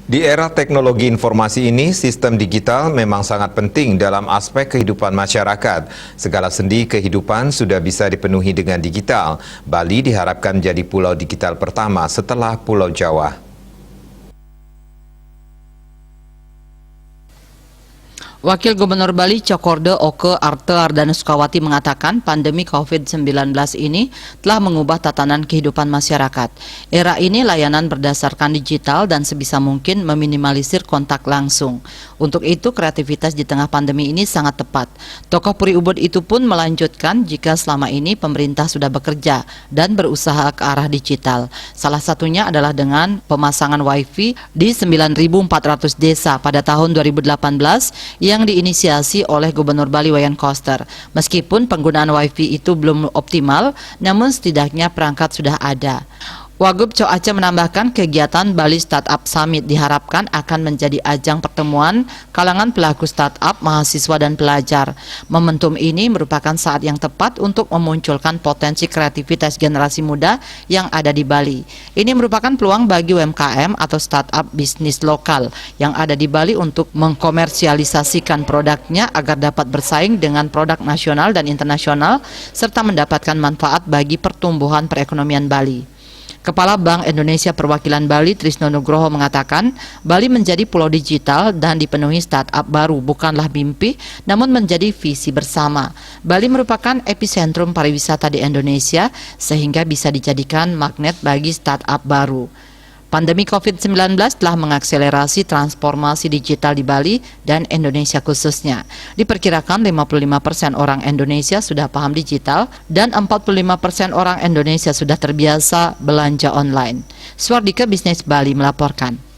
Di era teknologi informasi ini, sistem digital memang sangat penting dalam aspek kehidupan masyarakat. Segala sendi kehidupan sudah bisa dipenuhi dengan digital. Bali diharapkan menjadi pulau digital pertama setelah Pulau Jawa. Wakil Gubernur Bali Cokorda Oke Arte Ardana Sukawati mengatakan pandemi COVID-19 ini telah mengubah tatanan kehidupan masyarakat. Era ini layanan berdasarkan digital dan sebisa mungkin meminimalisir kontak langsung. Untuk itu kreativitas di tengah pandemi ini sangat tepat. Tokoh Puri Ubud itu pun melanjutkan jika selama ini pemerintah sudah bekerja dan berusaha ke arah digital. Salah satunya adalah dengan pemasangan wifi di 9.400 desa pada tahun 2018 yang diinisiasi oleh Gubernur Bali Wayan Koster. Meskipun penggunaan wifi itu belum optimal, namun setidaknya perangkat sudah ada. Wagub Co Aceh menambahkan kegiatan Bali Startup Summit diharapkan akan menjadi ajang pertemuan kalangan pelaku startup, mahasiswa dan pelajar. Momentum ini merupakan saat yang tepat untuk memunculkan potensi kreativitas generasi muda yang ada di Bali. Ini merupakan peluang bagi UMKM atau startup bisnis lokal yang ada di Bali untuk mengkomersialisasikan produknya agar dapat bersaing dengan produk nasional dan internasional serta mendapatkan manfaat bagi pertumbuhan perekonomian Bali. Kepala Bank Indonesia Perwakilan Bali Trisno Nugroho mengatakan Bali menjadi pulau digital dan dipenuhi startup baru bukanlah mimpi namun menjadi visi bersama. Bali merupakan epicentrum pariwisata di Indonesia sehingga bisa dijadikan magnet bagi startup baru. Pandemi COVID-19 telah mengakselerasi transformasi digital di Bali dan Indonesia khususnya. Diperkirakan 55% orang Indonesia sudah paham digital dan 45% orang Indonesia sudah terbiasa belanja online. Swardika Bisnis Bali melaporkan.